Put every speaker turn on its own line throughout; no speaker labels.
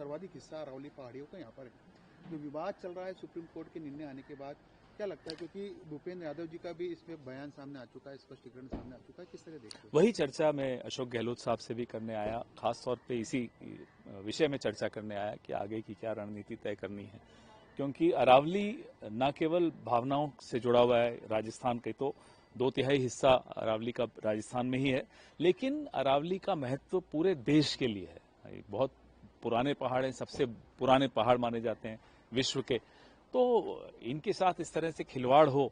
सर्वाधिक हिस्सा अरावली पहाड़ियों का यहाँ पर है। जो विवाद चल रहा है सुप्रीम कोर्ट के निर्णय आने के बाद, क्या लगता है, क्योंकि भूपेंद्र यादव जी का भी इसमें बयान सामने आ चुका है, स्पष्टीकरण सामने आ चुका है, किस तरह देखते हैं?
वही चर्चा मैं अशोक गहलोत साहब से भी करने आया, खास तौर पे इसी विषय में चर्चा करने आया कि आगे की क्या रणनीति तय करनी है, क्योंकि अरावली न केवल भावनाओं से जुड़ा हुआ है, राजस्थान के तो 2/3 हिस्सा अरावली का राजस्थान में ही है, लेकिन अरावली का महत्व पूरे देश के लिए है। बहुत पुराने पहाड़ हैं, सबसे पुराने पहाड़ माने जाते हैं विश्व के, तो इनके साथ इस तरह से खिलवाड़ हो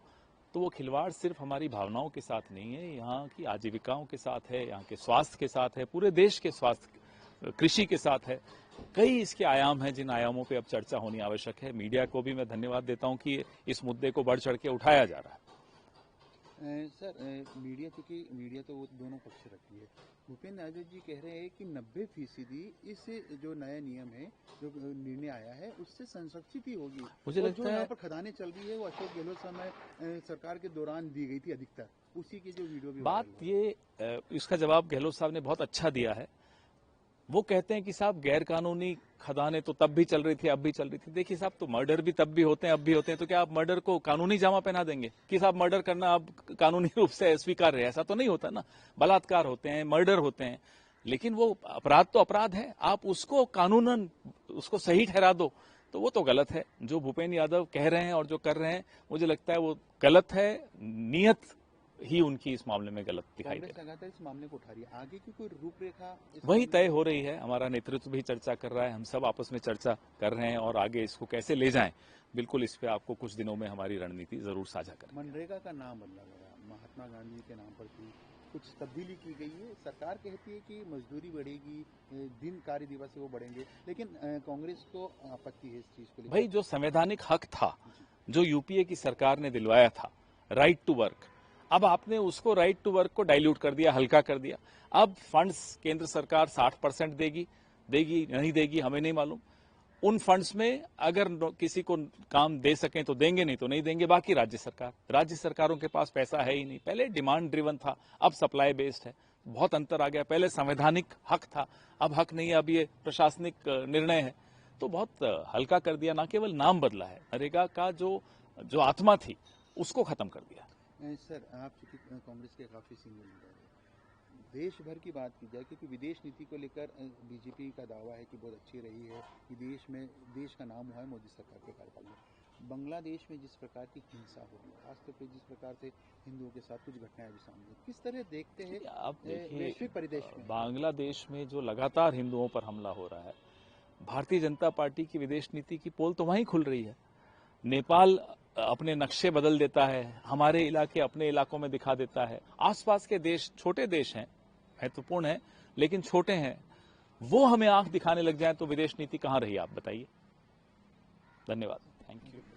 तो वो खिलवाड़ सिर्फ हमारी भावनाओं के साथ नहीं है, यहाँ की आजीविकाओं के साथ है, यहाँ के स्वास्थ्य के साथ है, पूरे देश के स्वास्थ्य, कृषि के साथ है। कई इसके आयाम हैं जिन आयामों पे अब चर्चा होनी आवश्यक है। मीडिया को भी मैं धन्यवाद देता हूं कि इस मुद्दे को बढ़ चढ़ के उठाया जा रहा है।
सर, मीडिया, क्योंकि मीडिया तो वो दोनों पक्ष रखती है। भूपेंद्र यादव जी कह रहे हैं कि 90% इस जो नया नियम है, जो निर्णय आया है, उससे संरक्षित ही होगी।
मुझे लगता है
यहाँ पर खदानें चल रही है वो अशोक गहलोत समय सरकार के दौरान दी गई थी अधिकतर, उसी की जो वीडियो भी
बात ये, इसका जवाब गहलोत साहब ने बहुत अच्छा दिया है। वो कहते हैं कि साहब गैर कानूनी खदानें तो तब भी चल रही थी, अब भी चल रही थी। देखिए साहब, तो मर्डर भी तब भी होते हैं, अब भी होते हैं, तो क्या आप मर्डर को कानूनी जामा पहना देंगे कि साहब मर्डर करना अब कानूनी रूप से स्वीकार्य है? ऐसा तो नहीं होता ना। बलात्कार होते हैं, मर्डर होते हैं, लेकिन वो अपराध तो अपराध है। आप उसको कानूनन उसको सही ठहरा दो तो वो तो गलत है। जो भूपेंद्र यादव कह रहे हैं और जो कर रहे हैं, मुझे लगता है वो गलत है। नियत ही उनकी इस मामले में गलत दिखाई दे रही है।
इस मामले को उठा रही है, आगे की कोई रूपरेखा
वही तय हो रही है। हमारा नेतृत्व भी चर्चा कर रहा है, हम सब आपस में चर्चा कर रहे हैं और आगे इसको कैसे ले जाएं, बिल्कुल इस पे आपको कुछ दिनों में हमारी रणनीति जरूर साझा करें।
मनरेगा का नाम बदला गया, महात्मा गांधी के नाम पर थी, कुछ तब्दीली की गई है। सरकार कहती है कि मजदूरी बढ़ेगी, दिन कार्य दिवस है वो बढ़ेंगे, लेकिन कांग्रेस को आपत्ति है इस चीज को लेकर।
भाई, जो संवैधानिक हक था, जो यूपीए की सरकार ने दिलवाया था, राइट टू वर्क, अब आपने उसको राइट टू वर्क को डाइल्यूट कर दिया, हल्का कर दिया। अब फंड्स केंद्र सरकार 60% देगी नहीं देगी हमें नहीं मालूम। उन फंड्स में अगर किसी को काम दे सकें तो देंगे, नहीं तो नहीं देंगे। बाकी राज्य सरकारों के पास पैसा है ही नहीं। पहले डिमांड ड्रिवन था, अब सप्लाई बेस्ड है। बहुत अंतर आ गया। पहले संवैधानिक हक था, अब हक नहीं है, अब ये प्रशासनिक निर्णय है। तो बहुत हल्का कर दिया, ना केवल नाम बदला है, नरेगा का जो आत्मा थी उसको खत्म कर दिया।
सर, आप चूंकि कांग्रेस के काफी सीनियर लीडर है, देश भर की बात की जाए, क्योंकि विदेश नीति को लेकर बीजेपी का दावा है कि बहुत अच्छी रही है, विदेश में देश का नाम हुआ है मोदी सरकार के कार्यकाल में। बांग्लादेश में जिस प्रकार की हिंसा होगी, खासतौर पर जिस प्रकार से हिंदुओं के साथ कुछ घटनाएं भी सामने, किस तरह देखते हैं
आप
वैश्विक परिदृश्य में?
बांग्लादेश में जो लगातार हिंदुओं पर हमला हो रहा है, भारतीय जनता पार्टी की विदेश नीति की पोल तो वहीं खुल रही है। नेपाल अपने नक्शे बदल देता है, हमारे इलाके अपने इलाकों में दिखा देता है। आसपास के देश, छोटे देश हैं, महत्वपूर्ण हैं लेकिन छोटे हैं, वो हमें आंख दिखाने लग जाए तो विदेश नीति कहां रही, आप बताइए। धन्यवाद, थैंक यू।